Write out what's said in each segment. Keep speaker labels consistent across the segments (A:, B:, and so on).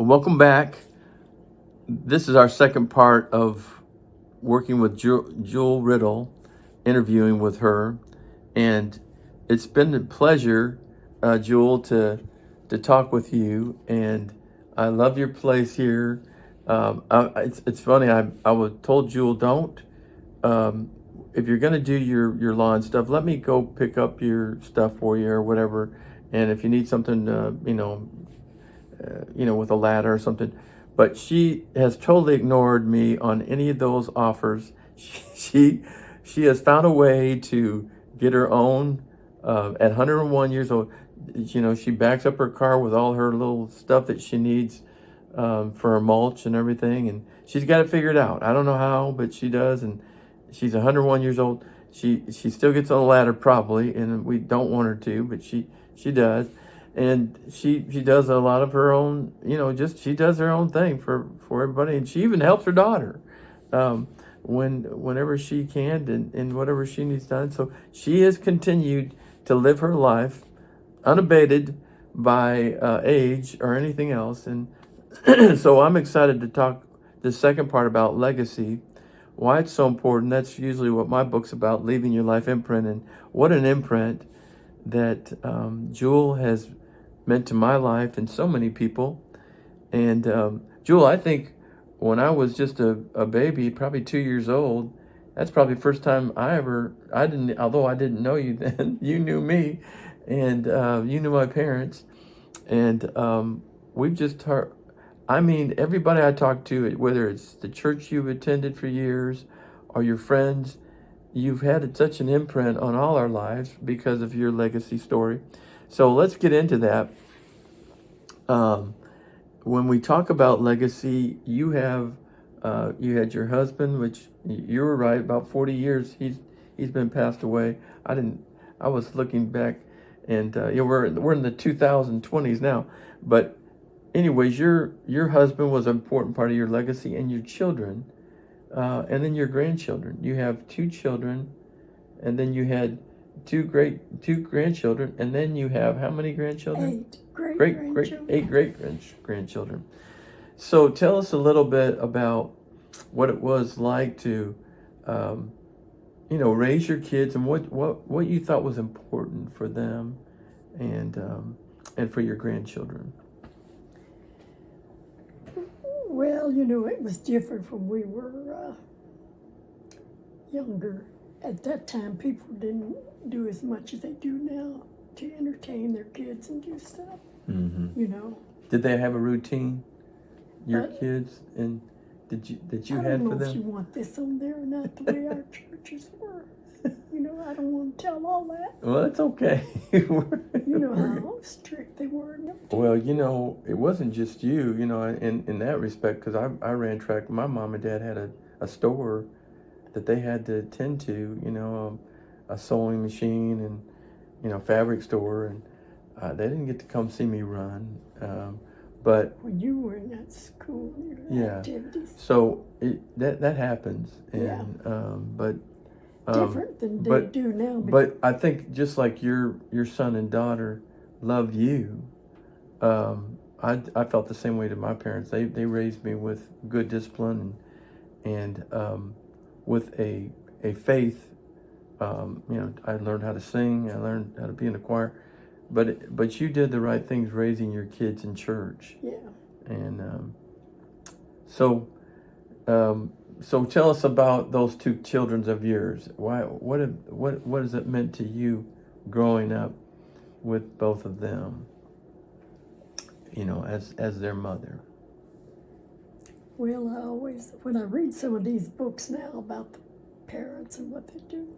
A: Welcome back. This is our second part of working with Jewel Riddle, interviewing with her, and it's been a pleasure, Jewel, to talk with you. And I love your place here. It's funny. I was told Jewel, don't if you're gonna do your lawn stuff, let me go pick up your stuff for you or whatever. And if you need something, with a ladder or something. But she has totally ignored me on any of those offers. She has found a way to get her own at 101 years old. She backs up her car with all her little stuff that she needs for her mulch and everything, and she's got it figured out. I don't know how, but she does, and she's 101 years old. She still gets on a ladder probably, and we don't want her to, but she does. And she does a lot of her own, she does her own thing for everybody. And she even helps her daughter whenever she can and whatever she needs done. So she has continued to live her life unabated by age or anything else. And so I'm excited to talk the second part about legacy, why it's so important. That's usually what my book's about, leaving your life imprint. And what an imprint that Jewel has meant to my life and so many people. And Jewel, I think when I was just a baby, probably 2 years old, that's probably the first time although I didn't know you then, you knew me, and you knew my parents. And we've just heard, everybody I talk to, whether it's the church you've attended for years or your friends, you've had such an imprint on all our lives because of your legacy story. So let's get into that. When we talk about legacy, you had your husband, which you were right, about 40 years. He's been passed away. I was looking back, and we're in the 2020s now. But anyways, your husband was an important part of your legacy, and your children, and then your grandchildren. You have 2 children, and then you had two grandchildren, and then you have how many grandchildren? 8 great grandchildren. So tell us a little bit about what it was like to raise your kids, and what you thought was important for them and for your grandchildren.
B: Well, it was different when we were younger. At that time, people didn't do as much as they do now to entertain their kids and do stuff.
A: Mm-hmm. Did they have a routine, your kids, and that you had for them?
B: I don't know if you want this on there or not, the way our churches were. I don't want to tell all that.
A: Well, it's okay.
B: You know how strict they were.
A: Well, it wasn't just you, in that respect, because I ran track. My mom and dad had a store that they had to attend to, a sewing machine and, fabric store, and they didn't get to come see me run. But
B: when you were in that school, activities.
A: So that happens, and but
B: different than they do now.
A: But I think just like your son and daughter love you, I felt the same way to my parents. They raised me with good discipline and with a faith. I learned how to sing. I learned how to be in the choir. But you did the right things raising your kids in church.
B: Yeah.
A: And so tell us about those 2 children of yours. What has it meant to you growing up with both of them? As their mother.
B: Well, when I read some of these books now about the parents and what they do,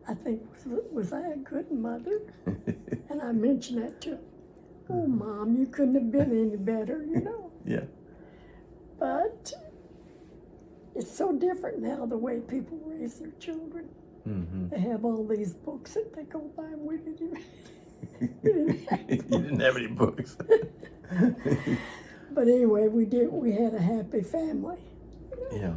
B: I think, was I a good mother? And I mention that to, oh, Mom, you couldn't have been any better,
A: Yeah.
B: But it's so different now, the way people raise their children.
A: Mm-hmm.
B: They have all these books that they go by, and we didn't
A: You didn't have any books.
B: But anyway, we had a happy family.
A: Yeah.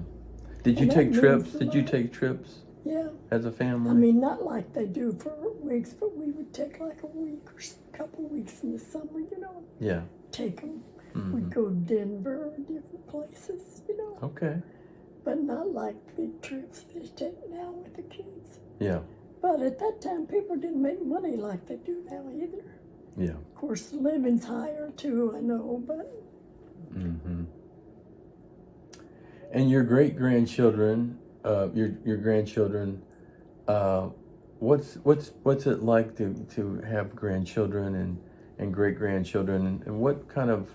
A: Did you take trips?
B: Yeah.
A: As a family?
B: Not like they do for weeks, but we would take like a week or a couple of weeks in the summer,
A: Yeah.
B: Take them. We'd go to Denver or different places,
A: Okay.
B: but not like big trips they take now with the kids.
A: Yeah.
B: But at that time, people didn't make money like they do now either.
A: Yeah.
B: Of course, the living's higher too, I know, but
A: Mm-hmm. And your great grandchildren, your grandchildren, what's it like to have grandchildren and great grandchildren, and what kind of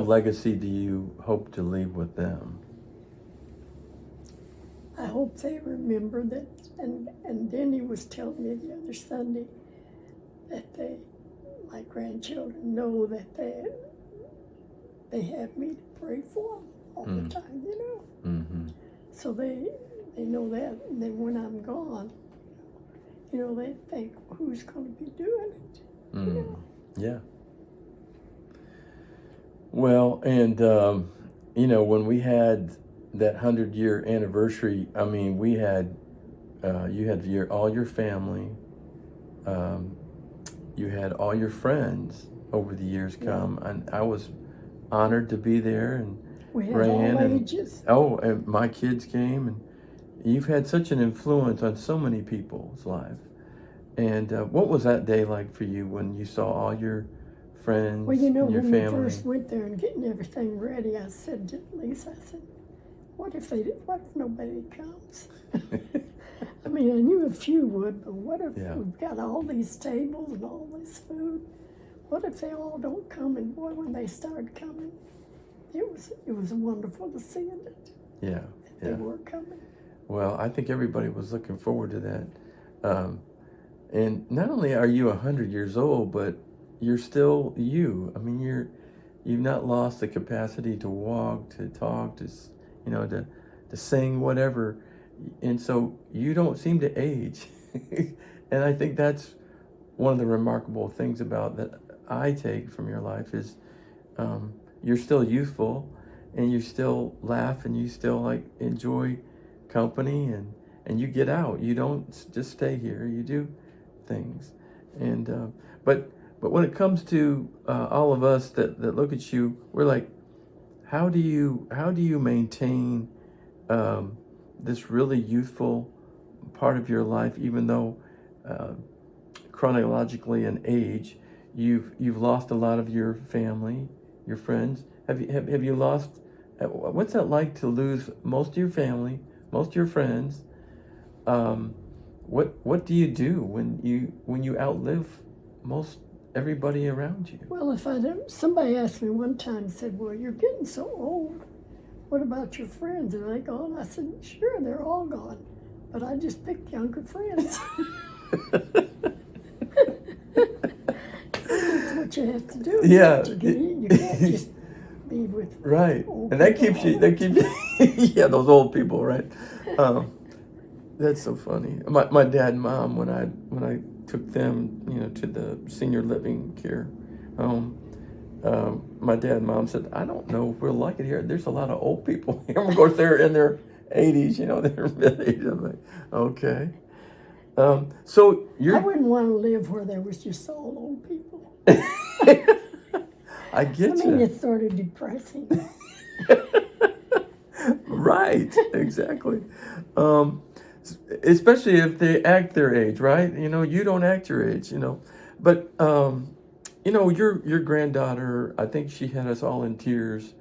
A: legacy do you hope to leave with them?
B: I hope they remember that. And Denny was telling me the other Sunday that my grandchildren, know that they have me to pray for them all the time,
A: Mm-hmm.
B: So they know that. And then when I'm gone, they think, who's going to be doing it?
A: Yeah. Well, and when we had that 100-year anniversary, I mean, we had you had all your family, you had all your friends over the years come, and I was honored to be there, and
B: We had
A: ran
B: all
A: and
B: ages.
A: and my kids came, and you've had such an influence on so many people's life. And what was that day like for you when you saw all your friends
B: Well,
A: and your
B: when
A: family?
B: we first went there and getting everything ready, I said to Lisa, what if nobody comes? I mean, I knew a few would, but what if we've got all these tables and all this food? What if they all don't come? And boy, when they started coming, it was wonderful to see it.
A: Yeah,
B: They were coming.
A: Well, I think everybody was looking forward to that. And not only are you 100 years old, but you're still you. I mean, you've not lost the capacity to walk, to talk, to sing, whatever. And so you don't seem to age. And I think that's one of the remarkable things about that I take from your life is you're still youthful, and you still laugh, and you still enjoy company, and you get out. You don't just stay here. You do things. And but when it comes to all of us that look at you, we're like, how do you maintain this really youthful part of your life, even though chronologically in age you've lost a lot of your family, your friends? Have you lost? What's that like to lose most of your family, most of your friends? What do you do when you outlive most everybody around you?
B: Well, somebody asked me one time, said, well, you're getting so old. What about your friends? Are they gone? I said, sure, they're all gone. But I just picked younger friends. That's what you have to do.
A: Yeah.
B: You can't just be with
A: right.
B: old
A: And that
B: people
A: keeps you yeah, those old people, right? That's so funny. My dad and mom, when I took them, to the senior living care home, my dad and mom said, I don't know if we'll like it here. There's a lot of old people here. Of course, they're in their 80s, they're mid-80s. I'm like, okay. So
B: I wouldn't want to live where there was just all old people.
A: I get you.
B: I mean, it's sort of depressing.
A: Right, exactly. Especially if they act their age, right? You don't act your age, But your granddaughter, I think she had us all in tears.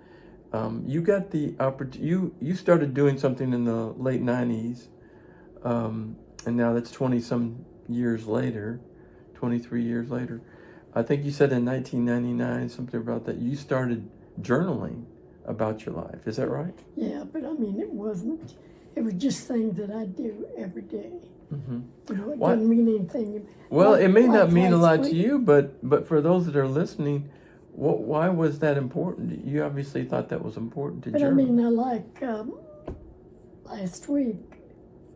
A: You got the opportunity. You started doing something in the late 90s, and now that's 20-some years later, 23 years later. I think you said in 1999 something about that. You started journaling about your life. Is that right?
B: Yeah, but I mean, it wasn't. It was just things that I do every day.
A: Mm-hmm.
B: It doesn't mean anything.
A: Well, it may not mean a lot
B: week.
A: to you, but for those that are listening, why was that important? You obviously thought that was important to journal.
B: But I mean, last week,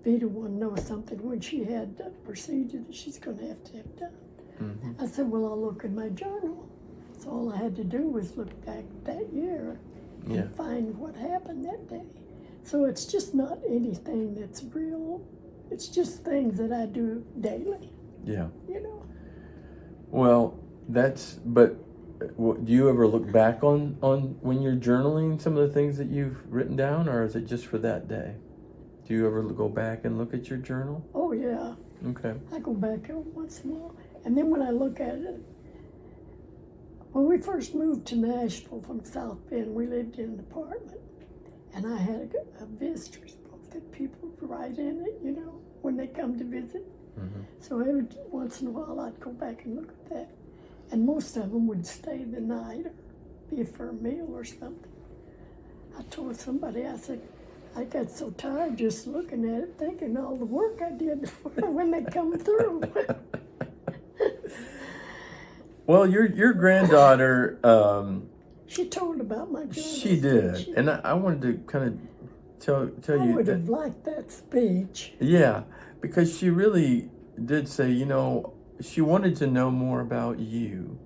B: Vita wanted to know something when she had a procedure that she's going to have done.
A: Mm-hmm.
B: I said, well, I'll look in my journal. So all I had to do was look back that year and find what happened that day. So it's just not anything that's real. It's just things that I do daily.
A: Yeah.
B: You know.
A: Well, but do you ever look back on when you're journaling some of the things that you've written down, or is it just for that day? Do you ever go back and look at your journal?
B: Oh, yeah.
A: Okay.
B: I go back every once in a while. And then when I look at it, when we first moved to Nashville from South Bend, we lived in an apartment. And I had a visitor's book that people would write in it, when they come to visit.
A: Mm-hmm.
B: So every once in a while, I'd go back and look at that. And most of them would stay the night or be for a meal or something. I told somebody, I said, I got so tired just looking at it, thinking all the work I did when they come through.
A: Well, your granddaughter,
B: She told about my journal.
A: she did, and I wanted to kind of tell
B: I
A: you.
B: would have liked that speech.
A: Yeah, because she really did say, she wanted to know more about you,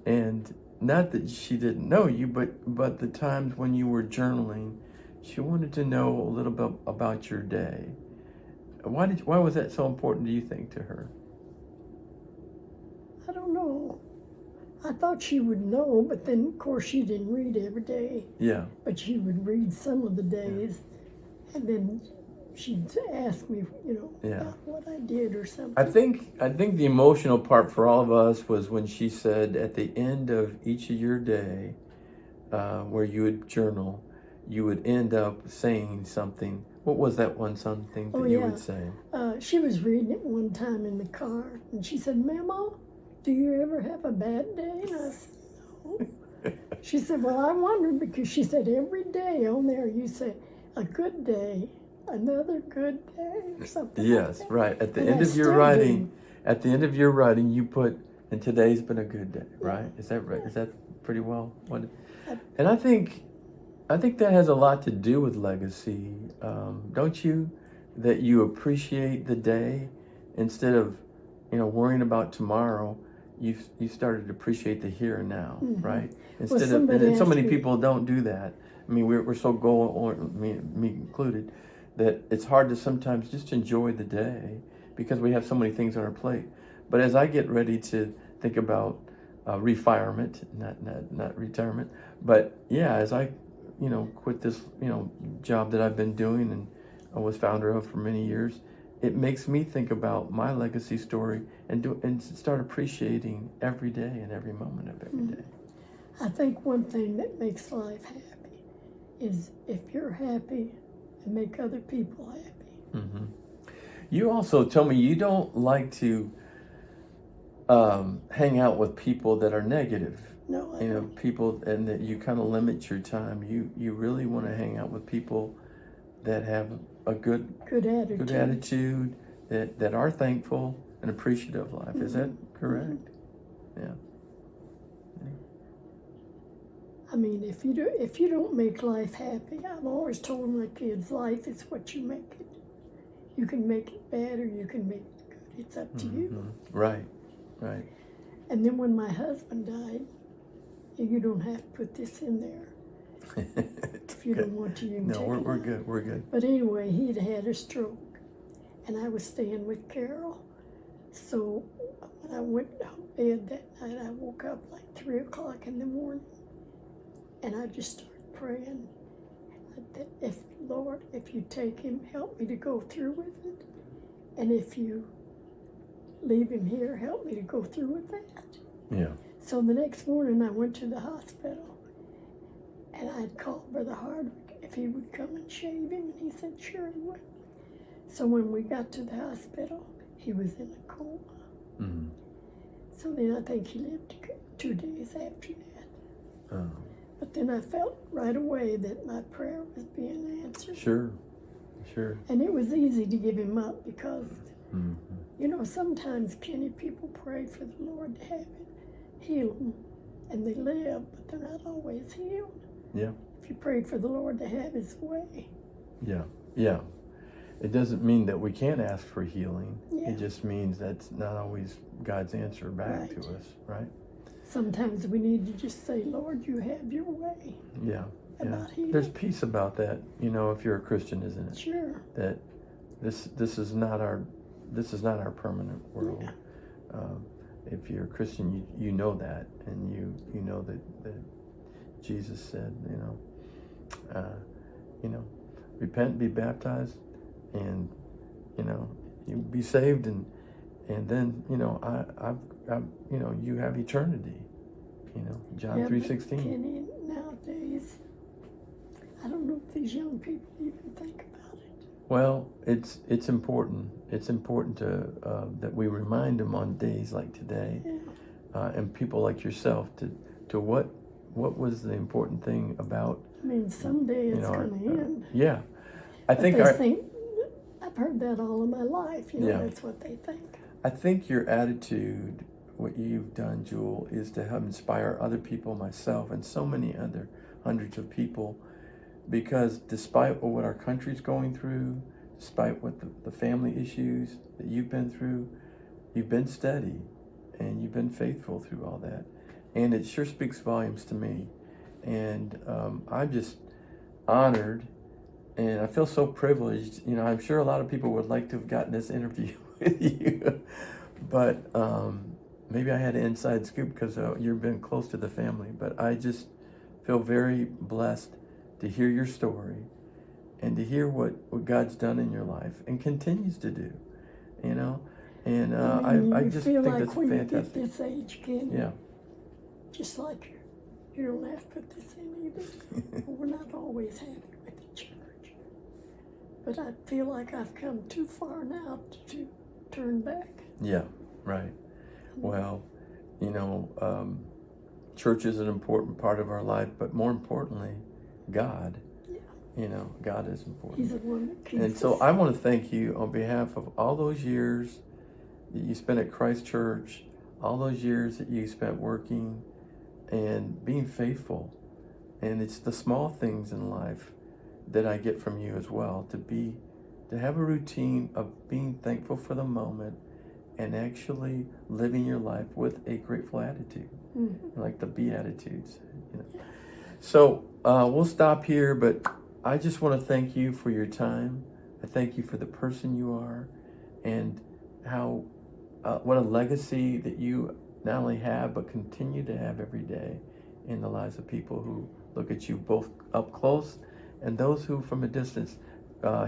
A: and not that she didn't know you, but the times when you were journaling, she wanted to know a little bit about your day. Why was that so important, do you think, to her?
B: I don't know. I thought she would know, but then, of course, she didn't read every day.
A: Yeah.
B: But she would read some of the days, and then she'd ask me, about what I did or something.
A: I think the emotional part for all of us was when she said at the end of each of your day, where you would journal, you would end up saying something. What was that one something that you would say?
B: She was reading it one time in the car, and she said, "Mama, do you ever have a bad day?" And I said, "No." She said, "Well, I wondered," because she said every day on there you say, "A good day, another good day," or something.
A: Yes,
B: like that.
A: right. At the
B: And
A: end
B: I
A: of your
B: still
A: writing,
B: do.
A: you put, "And today's been a good day," right? Is that right? Is that pretty well? And I think that has a lot to do with legacy, don't you? That you appreciate the day instead of, worrying about tomorrow. You started to appreciate the here and now, right? Instead of, and so many people don't do that. I mean, we're so me included, that it's hard to sometimes just enjoy the day because we have so many things on our plate. But as I get ready to think about refirement, not retirement, but yeah, as I quit this job that I've been doing and I was founder of for many years, it makes me think about my legacy story and start appreciating every day and every moment of every day.
B: I think one thing that makes life happy is if you're happy and make other people happy.
A: Mm-hmm. You also told me you don't like to hang out with people that are negative.
B: No, I don't.
A: People, and that you kind of limit your time. You really want to hang out with people that have a good attitude, that are thankful and appreciative of life. Is that correct? Yeah.
B: I mean, if you don't make life happy, I've always told my kids, life is what you make it. You can make it bad or you can make it good. It's up to you.
A: Right.
B: And then when my husband died, you don't have to put this in there. If you don't want to, you can take it
A: we're
B: out.
A: good. We're good.
B: But anyway, he'd had a stroke, and I was staying with Carol. So when I went to bed that night, I woke up like 3 o'clock in the morning, and I just started praying that Lord, if you take him, help me to go through with it. And if you leave him here, help me to go through with that.
A: Yeah.
B: So the next morning I went to the hospital, and I'd called Brother Hardwick if he would come and shave him, and he said sure he would. So when we got to the hospital, he was in a coma.
A: Mm-hmm.
B: So then I think he lived 2 days after that.
A: Oh.
B: But then I felt right away that my prayer was being answered.
A: Sure.
B: And it was easy to give him up because, sometimes, Kenny, people pray for the Lord to have it heal them, and they live, but they're not always healed.
A: Yeah.
B: If you pray for the Lord to have his way.
A: Yeah. It doesn't mean that we can't ask for healing.
B: Yeah.
A: It just means that's not always God's answer back to us, right?
B: Sometimes we need to just say, Lord, you have your way.
A: Yeah.
B: About healing.
A: There's peace about that, if you're a Christian, isn't it?
B: Sure.
A: That this is not our permanent world.
B: Yeah.
A: if you're a Christian, you know that, and you know that Jesus said, repent, be baptized, and you be saved, and then you have eternity. John 3:16.
B: Kenny, nowadays, I don't know if these young people even think about it.
A: Well, it's important. It's important to that we remind them on days like today, and people like yourself to what was the important thing about.
B: I mean, someday it's going to end.
A: Yeah, I
B: But
A: think
B: they think, I've heard that all of my life. That's what they think.
A: I think your attitude, what you've done, Jewel, is to help inspire other people, myself, and so many other hundreds of people. Because despite what our country's going through, despite what the family issues that you've been through, you've been steady and you've been faithful through all that. And it sure speaks volumes to me. And I'm just honored, and I feel so privileged. I'm sure a lot of people would like to have gotten this interview with you, but maybe I had an inside scoop because you've been close to the family. But I just feel very blessed to hear your story and to hear what God's done in your life and continues to do, and I just
B: feel
A: think
B: like
A: that's
B: when
A: fantastic.
B: you get this age, Kenny,
A: Yeah.
B: just like you don't have to put this in either. We're not always happy with the church, but I feel like I've come too far now to turn back.
A: Yeah, right. Well, church is an important part of our life, but more importantly, God.
B: Yeah.
A: God is important.
B: He's the one that keeps
A: And so
B: us.
A: I want to thank you on behalf of all those years that you spent at Christ Church, all those years that you spent working and being faithful. And it's the small things in life that I get from you as well, to have a routine of being thankful for the moment and actually living your life with a grateful attitude, like the Beatitudes. So we'll stop here, but I just want to thank you for your time. I thank you for the person you are, and how what a legacy that you not only have but continue to have every day in the lives of people who look at you both up close and those who from a distance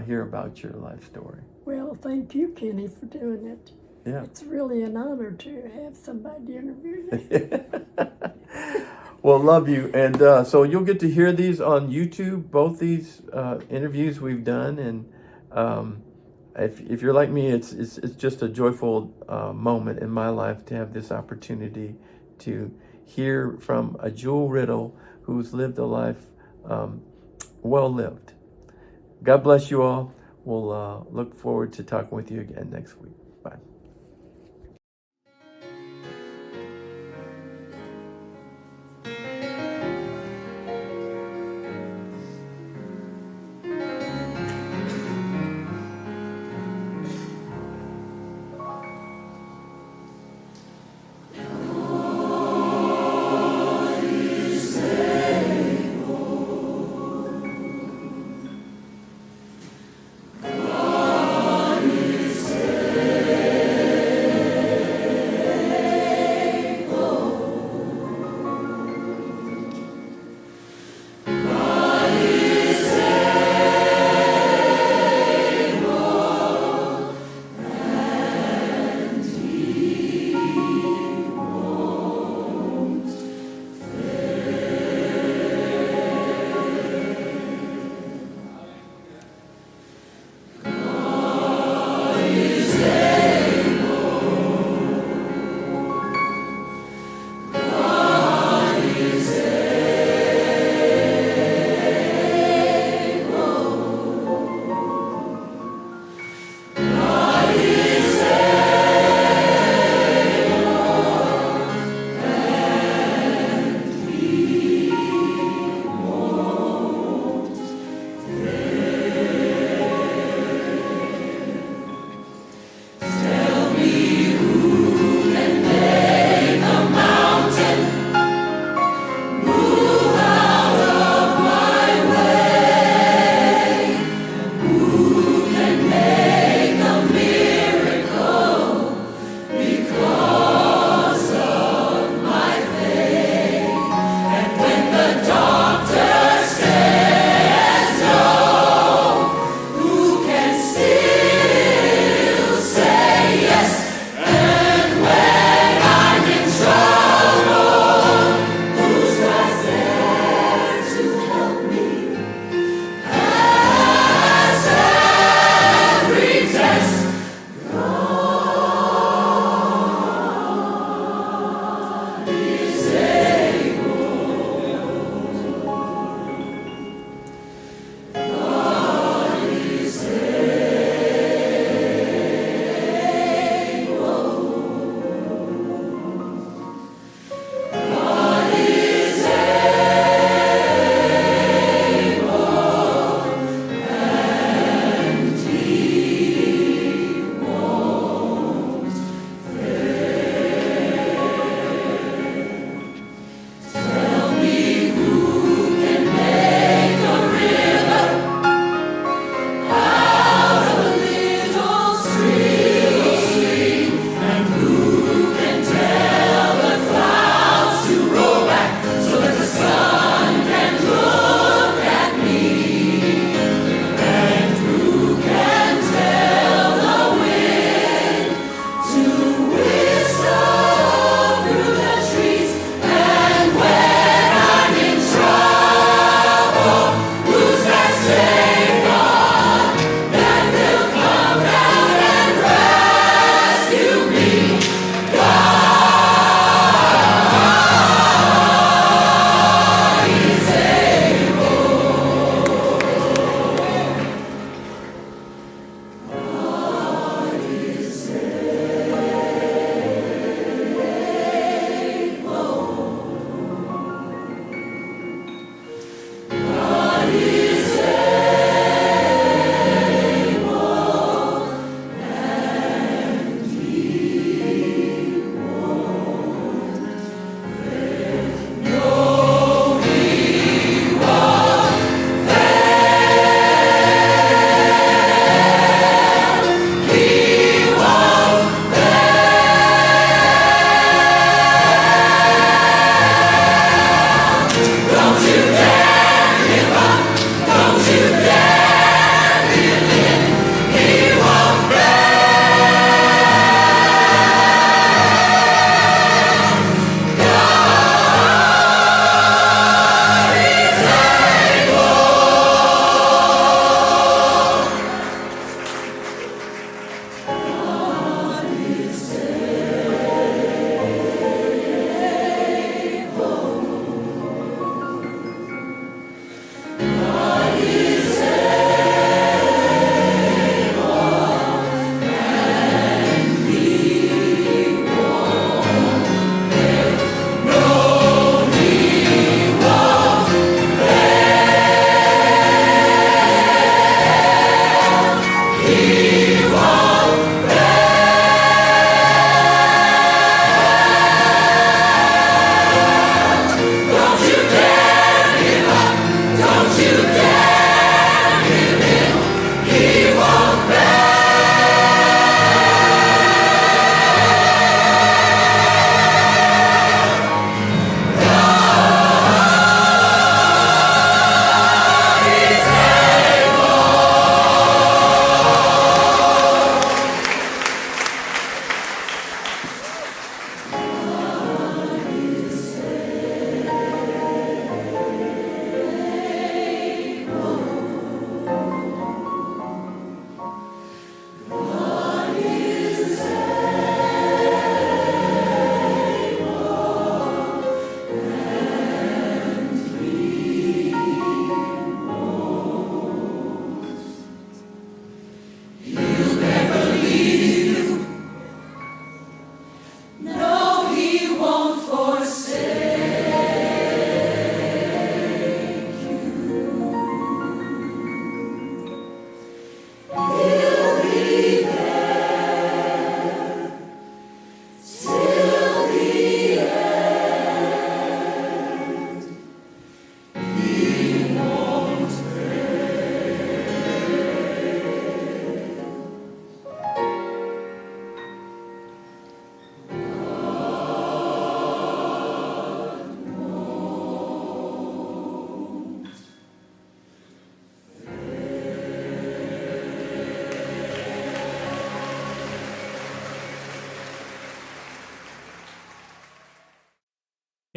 A: hear about your life story.
B: Well, thank you, Kenny, for doing it.
A: Yeah.
B: It's really an honor to have somebody interview you.
A: Well, love you. And so you'll get to hear these on YouTube, both these interviews we've done. And if you're like me, it's just a joyful moment in my life to have this opportunity to hear from a Jewel Riddle who's lived a life well lived. God bless you all. We'll look forward to talking with you again next week. Bye.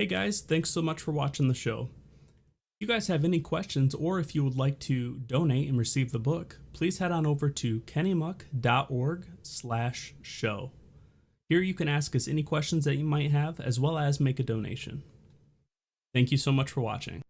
C: Hey guys, thanks so much for watching the show. If you guys have any questions or if you would like to donate and receive the book, please head on over to kennymuck.org/show. Here you can ask us any questions that you might have as well as make a donation. Thank you so much for watching.